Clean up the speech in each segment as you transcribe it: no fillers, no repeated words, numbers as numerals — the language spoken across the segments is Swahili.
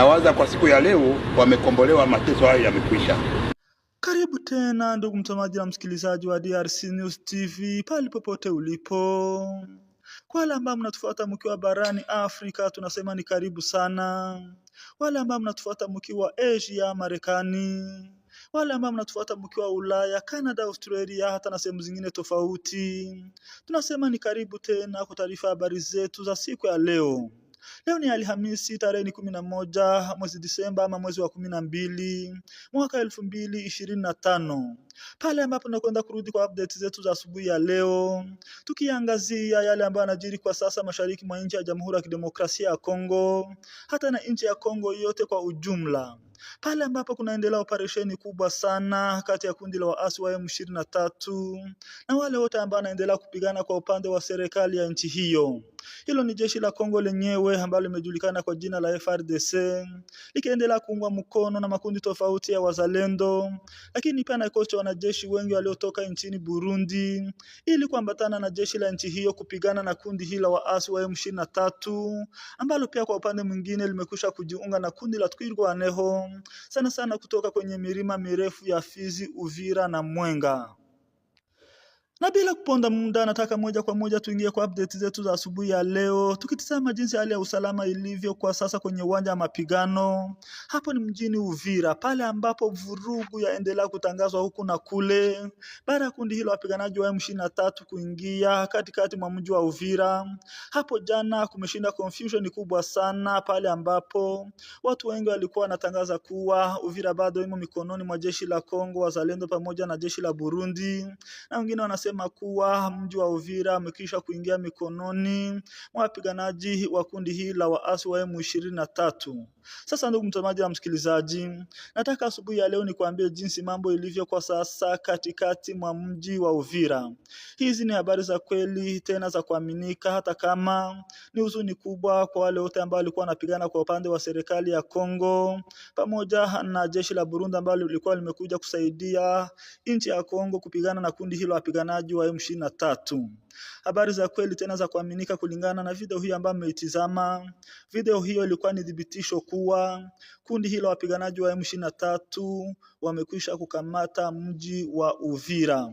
nawaza kwa siku ya leo wamekombolewa, mateso hayo yamekwisha. Karibu tena ndugu mtazamaji na msikilizaji wa DRC News TV pale popote ulipo. Kwa wale ambao mnatufuata mkiwa barani Afrika tunasema ni karibu sana. Wale ambao mnatufuata mkiwa Asia, Marekani, wale ambao mnatufuata mkiwa Ulaya, Canada, Australia, hata na sehemu zingine tofauti, tunasema ni karibu tena kwa taarifa habari zetu za siku ya leo. Leo ni Alhamisi tarehe 11 mwezi Disemba ama mwezi wa 12 mwaka 2025. Pale ambapo tunakwenda kurudi kwa update zetu za asubuhi ya leo, tukiangazia yale ambayo yanajiri kwa sasa mashariki mwa nchi ya Jamhuri ya Kidemokrasia ya Kongo, hata na nchi ya Kongo yote kwa ujumla. Pale ambapo kunaendelea operesheni kubwa sana kati ya kundi la waasi wa M23 na wale wote ambao wanaendelea kupigana kwa upande wa serikali ya nchi hiyo. Hilo ni jeshi la Kongo lenyewe ambalo limejulikana kwa jina la FARDC, likiendelea kuungwa mkono na makundi tofauti ya wazalendo, lakini pia na kikosi cha wanajeshi wengi waliotoka nchini Burundi ili kuambatana na jeshi la nchi hiyo kupigana na kundi hili la waasi wa M23 ambalo pia kwa upande mwingine limekwisha kujiunga na kundi la Twirwaneho sana sana kutoka kwenye milima mirefu ya Fizi, Uvira na Mwenga. Na bila kuponda muda, nataka moja kwa moja tuingie kwa update zetu za asubuhi ya leo, tukitazama jinsi hali ya usalama ilivyo kwa sasa kwenye uwanja wa mapigano. Hapo ni mjini Uvira, pale ambapo vurugu yaendelea kutangazwa huku na kule baada ya kundi hilo wapiganaji wa M23 kuingia katikati mwa mji wa Uvira. Hapo jana kumeshinda confusion kubwa sana, pale ambapo watu wengi walikuwa wanatangaza kuwa Uvira bado imo mikononi mwa jeshi la Kongo, wazalendo pamoja na jeshi la Burundi, na wengine wanasema kuwa mji wa Uvira umekwisha kuingia mikononi mwa wapiganaji wa kundi hili la waasi wa M23. Sasa ndugu mtazamaji na msikilizaji, nataka asubuhi ya leo nikwambie jinsi mambo ilivyo kwa sasa katikati mwa mji wa Uvira. Hizi ni habari za kweli tena za kuaminika, hata kama ni huzuni kubwa kwa wale wote ambao walikuwa wanapigana kwa upande wa serikali ya Kongo pamoja na jeshi la Burundi ambalo lilikuwa limekuja kusaidia nchi ya Kongo kupigana na kundi hilo wapiganaji wa M23. Habari za kweli tena za kuaminika kulingana na video hii ambayo mmeitazama. Video hiyo ilikuwa ni dhibitisho kuwa kundi hilo wapiganaji wa M23 wamekwisha kukamata mji wa Uvira.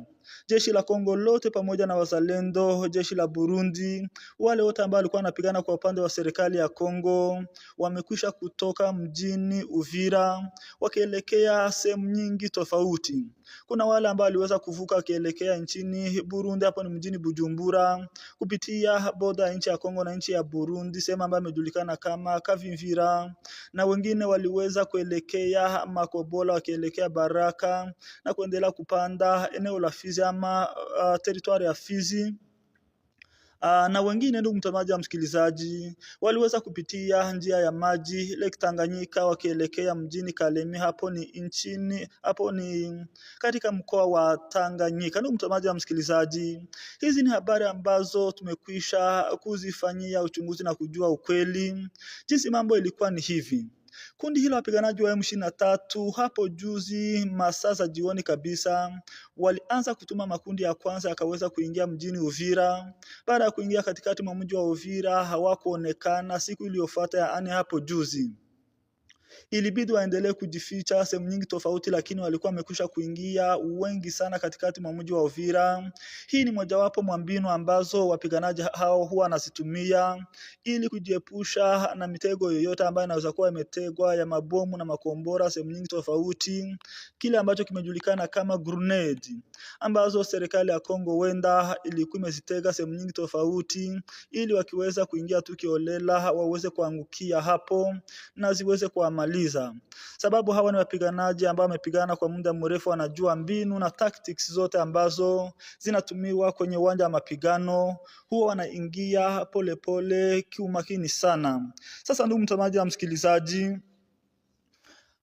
Jeshi la Kongo lote pamoja na wazalendo, jeshi la Burundi, wale wote ambao walikuwa wanapigana kwa upande wa serikali ya Kongo wamekwisha kutoka mjini Uvira wakielekea sehemu nyingi tofauti. Kuna wale ambao waliweza kuvuka wakielekea nchini Burundi, hapo ni mjini Bujumbura, kupitia boda ya nchi ya Kongo na nchi ya Burundi, sehemu ambayo imejulikana kama Kavimvira, na wengine waliweza kuelekea Makobola wakielekea Baraka na kuendelea kupanda eneo la Fizi ama territory ya Fizi. Na wengine ndugu mtazamaji na msikilizaji waliweza kupitia njia ya maji Lake Tanganyika wakielekea mjini Kalemi, hapo ni katika mkoa wa Tanganyika. Ndugu mtazamaji na msikilizaji, hizi ni habari ambazo tumekwisha kuzifanyia uchunguzi na kujua ukweli. Jinsi mambo ilikuwa ni hivi: kundi hilo wapiganaji wa M23 hapo juzi masaa za jioni kabisa walianza kutuma makundi ya kwanza yakaweza kuingia mjini Uvira. Baada ya kuingia katikati mwa mji wa Uvira hawakuonekana siku iliyofuata, yaani hapo juzi. Ilibidi waendelee kujificha sehemu nyingi tofauti, lakini walikuwa wamekwisha kuingia wengi sana katikati mwa mji wa Uvira. Hii ni mojawapo mwa mbinu ambazo wapiganaji hao huwa wanazitumia ili kujiepusha na mitego yoyote ambayo inaweza kuwa imetegwa ya mabomu na makombora sehemu nyingi tofauti, kile ambacho kimejulikana kama grenade, ambazo serikali ya Kongo wenda ilikuwa imezitega sehemu nyingi tofauti ili wakiweza kuingia tu kiolela waweze kuangukia hapo na ziweze kuamaliza. Sababu hawa ni wapiganaji ambao wamepigana kwa muda mrefu, wanajua mbinu na tactics zote ambazo zinatumiwa kwenye uwanja wa mapigano. Huwa wanaingia polepole kiumakini sana. Sasa ndugu mtazamaji na msikilizaji,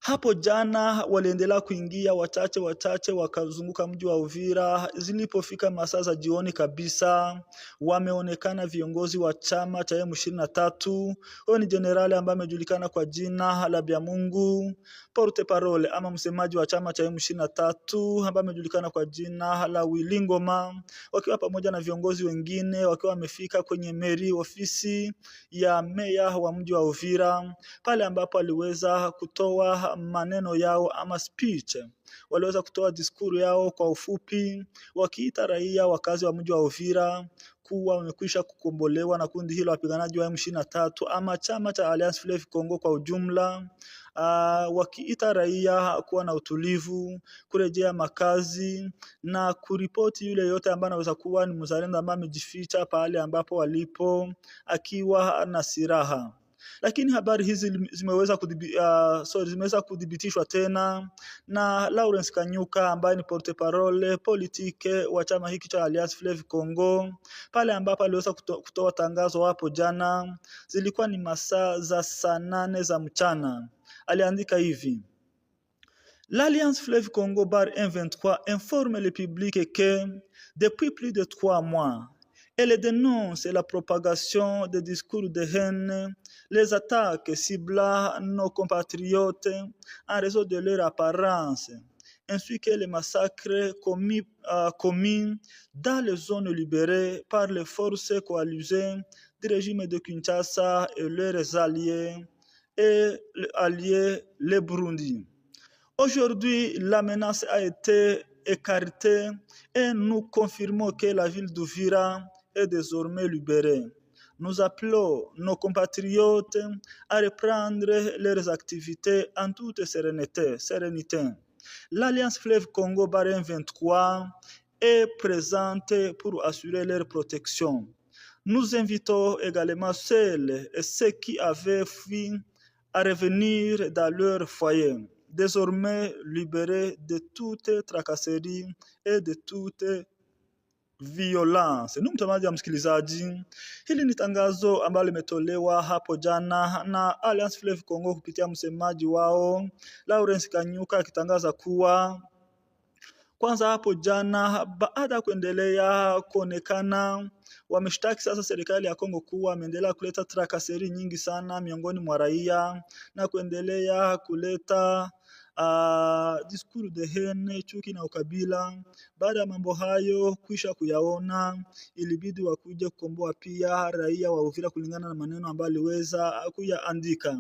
Hapo jana waliendelea kuingia wachache wachache, wakazunguka mji wa Uvira. Zilipofika masaa za jioni kabisa, wameonekana viongozi wa chama cha M23. Huyo ni jenerali ambaye amejulikana kwa jina la Byamungu porte parole, ama msemaji wa chama cha M23 ambaye amejulikana kwa jina la Wilingoma, wakiwa pamoja na viongozi wengine, wakiwa wamefika kwenye meri, ofisi ya meya wa mji wa Uvira, pale ambapo aliweza kutoa maneno yao ama speech. Waliweza kutoa diskuru yao kwa ufupi, wakiita raia wakazi wa mji wa Uvira kuwa wamekwisha kukombolewa na kundi hilo wapiganaji wa M23 ama chama cha Alliance Fleuve Congo kwa ujumla. Wakiita raia kuwa na utulivu, kurejea makazi na kuripoti yule yote ambaye anaweza kuwa ni mzalendo ambaye amejificha pale ambapo walipo akiwa na silaha. Lakini habari hizi zimeweza kudhibitishwa tena na Lawrence Kanyuka ambaye ni porte parole politique wa chama hiki cha Alliance Fleuve Congo, pale ambapo aliweza kutoa tangazo hapo jana. Zilikuwa ni masaa za saa 8 za mchana. Aliandika hivi: L'Alliance Fleuve Congo bar M23 informe le public que depuis plus de 3 mois, elle dénonce la propagation des discours de haine, les attaques ciblant nos compatriotes en raison de leur apparence, ainsi que les massacres commis dans les zones libérées par les forces coalisées du régime de Kinshasa et leurs alliés, les Burundi. Aujourd'hui, la menace a été écartée et nous confirmons que la ville d'Uvira est désormais libérée. Nous appelons nos compatriotes à reprendre leurs activités en toute sérénité. L'Alliance Fleuve Congo bar M23 est présente pour assurer leur protection. Nous invitons également celles et ceux qui avaient fui à revenir dans leur foyer, désormais libérés de toute tracasserie et de toute violence. Mtazamaji msikilizaji, hili ni tangazo ambalo limetolewa hapo jana na Alliance Fleuve Congo kupitia msemaji wao Lawrence Kanyuka, akitangaza kuwa kwanza hapo jana, baada ya kuendelea kuonekana wameshtaki sasa serikali ya Kongo kuwa ameendelea kuleta trakaseri nyingi sana miongoni mwa raia na kuendelea kuleta diskuru de haine, chuki na ukabila. Baada ya mambo hayo kuisha kuyaona, ilibidi wakuje kukomboa pia raia wa Uvira kulingana na maneno ambayo aliweza kuyaandika.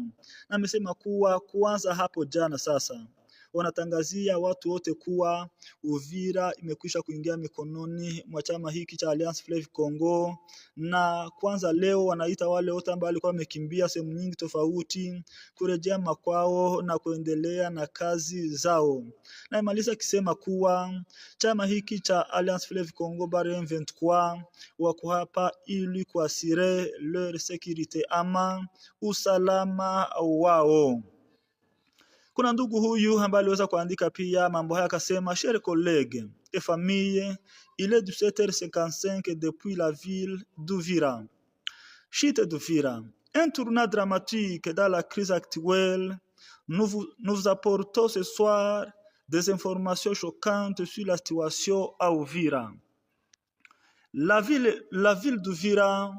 Na amesema kuwa kuanza hapo jana sasa wanatangazia watu wote kuwa Uvira imekwisha kuingia mikononi mwa chama hiki cha Alliance Fleuve Congo, na kwanza leo wanaita wale wote ambao walikuwa wamekimbia sehemu nyingi tofauti kurejea makwao na kuendelea na kazi zao. Na imaliza kisema kuwa chama hiki cha Alliance Fleuve Congo bar M23 wako hapa ili kuasire leur sécurité ama usalama wao. Kuna ndugu huyu ambaye aliweza kuandika pia mambo haya, akasema: Chers collègues et familles, il est 17h55 depuis la ville d'Uvira. Chute d'Uvira, un tournant dramatique dans la crise actuelle. Nous vous apportons ce soir des informations choquantes sur la situation à Uvira. La ville d'Uvira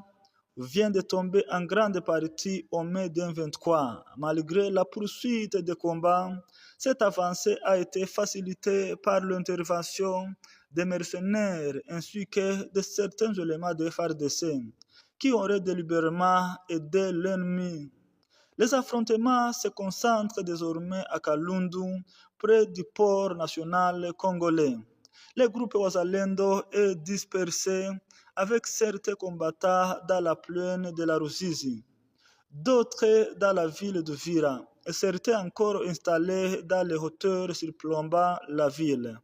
vient de tomber en grande partie aux mains d'un 23. Malgré la poursuite des combats, cette avancée a été facilitée par l'intervention des mercenaires ainsi que de certains éléments de FARDC qui auraient délibérément aidé l'ennemi. Les affrontements se concentrent désormais à Kalundu, près du port national congolais. Le groupe Wazalendo est dispersé avec certains combattants dans la plaine de la Ruzizi, d'autres dans la ville de Vira, et certains encore installés dans les hauteurs surplombant la ville.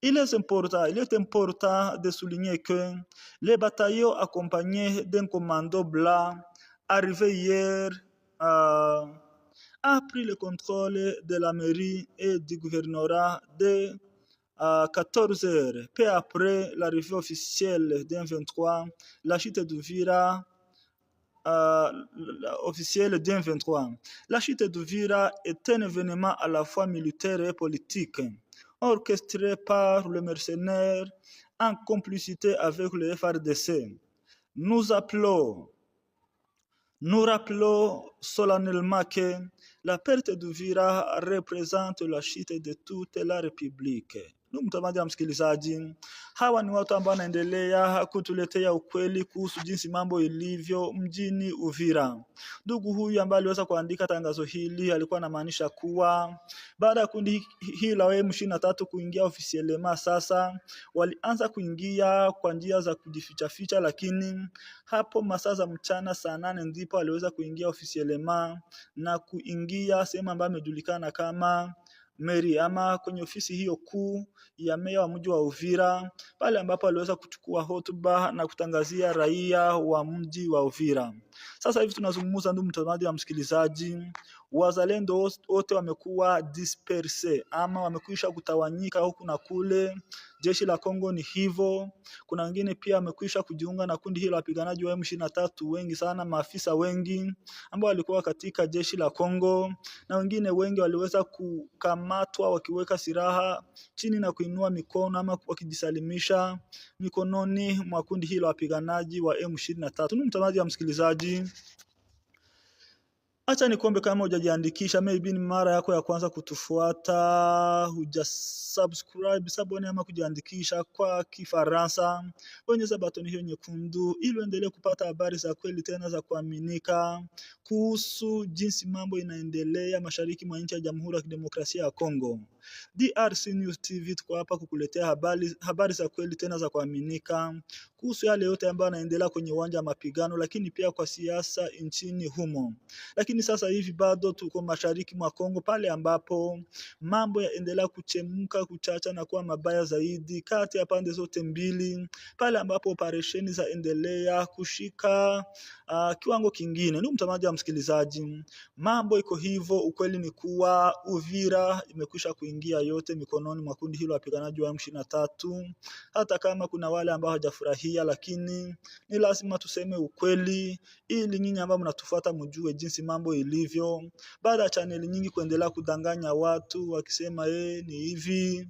Il est important de souligner que les bataillons accompagnés d'un commando blanc arrivé hier a pris le contrôle de la mairie et du gouvernorat de 14 heures, peu après l'arrivée officielle d'un 23, la chute d'Uvira officielle du 23. La chute d'Uvira est un événement à la fois militaire et politique, orchestré par le mercenaire en complicité avec le FARDC. Nous rappelons solennellement que la perte d'Uvira represente la chute de toute la République. Ndugu mtazamaji na msikilizaji, hawa ni watu ambao wanaendelea kutuletea ukweli kuhusu jinsi mambo ilivyo mjini Uvira. Ndugu huyu ambaye aliweza kuandika tangazo hili alikuwa anamaanisha kuwa baada ya kundi hili la M23 kuingia ofisielema, sasa walianza kuingia kwa njia za kujificha, lakini hapo masaa za mchana saa 8 ndipo aliweza kuingia ofisielema na kuingia sehemu ambayo imejulikana kama Meri ama kwenye ofisi hiyo kuu ya meya wa mji wa Uvira, pale ambapo aliweza kuchukua hotuba na kutangazia raia wa mji wa Uvira. Sasa hivi tunazungumza, ndugu mtazamaji na msikilizaji, wazalendo wote wamekuwa disperse ama wamekwisha kutawanyika huku na kule. Jeshi la Kongo ni hivyo. Kuna wengine pia wamekwisha kujiunga na kundi hilo la wapiganaji wa M23, wengi sana, maafisa wengi ambao walikuwa katika jeshi la Kongo, na wengine wengi waliweza kukamatwa wakiweka silaha chini na kuinua mikono ama wakijisalimisha mikononi mwa kundi hilo la wapiganaji wa M23. Ndugu mtazamaji na msikilizaji, acha nikombe, kama hujajiandikisha, maybe ni mara yako ya kwanza kutufuata, hujasubscribe, sabone ama kujiandikisha kwa Kifaransa, bonyeza batoni hiyo nyekundu ili uendelee kupata habari za kweli tena za kuaminika kuhusu jinsi mambo inaendelea mashariki mwa nchi ya Jamhuri ya Kidemokrasia ya Kongo. DRC News TV tuko hapa kukuletea habari za kweli tena za kuaminika kuhusu yale yote ambayo yanaendelea kwenye uwanja wa mapigano, lakini pia kwa siasa nchini humo. Lakini sasa hivi bado tuko mashariki mwa Kongo, pale ambapo mambo yaendelea kuchemka, kuchacha na kuwa mabaya zaidi kati ya pande zote mbili, pale ambapo operesheni zaendelea kushika kiwango kingine. Ndugu mtazamaji wa msikilizaji, mambo iko hivyo. Ukweli ni kuwa Uvira imekwisha kuingia yote mikononi mwa kundi hilo wapiganaji wa M23, hata kama kuna wale ambao hawajafurahia, lakini ni lazima tuseme ukweli ili nyinyi ambao mnatufuata mjue jinsi mambo ilivyo, baada ya chaneli nyingi kuendelea kudanganya watu wakisema ni hivi.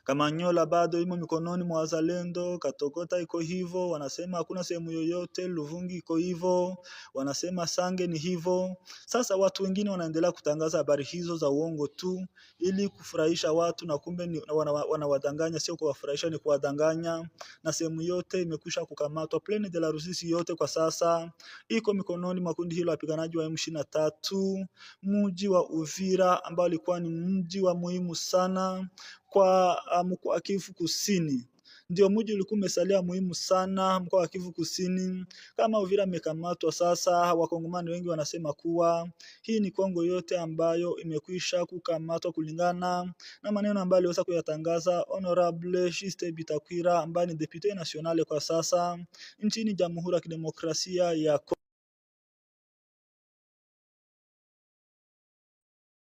Kamanyola bado imo mikononi mwa wazalendo, Katogota iko hivyo, wanasema hakuna sehemu yoyote, Luvungi iko hivyo, wanasema Sange ni hivyo. Sasa watu wengine wanaendelea kutangaza habari hizo za uongo tu ili kufurahisha watu, na kumbe wanawadanganya, sio kuwafurahisha, ni kuwadanganya. Na sehemu yote imekwisha kukamatwa. Plaine de la Rusisi yote kwa sasa iko mikononi mwa kundi hilo wapiganaji wa M23. Mji wa Uvira ambao ulikuwa ni mji wa muhimu sana kwa mkoa wa Kivu Kusini, ndio mji ulikuwa umesalia muhimu sana mkoa wa Kivu Kusini. Kama Uvira imekamatwa sasa, wakongomani wengi wanasema kuwa hii ni Kongo yote ambayo imekwisha kukamatwa, kulingana na maneno ambayo aliweza kuyatangaza Honorable Justin Bitakwira ambaye ni depute nationale kwa sasa nchini Jamhuri ya Kidemokrasia ya Kongo.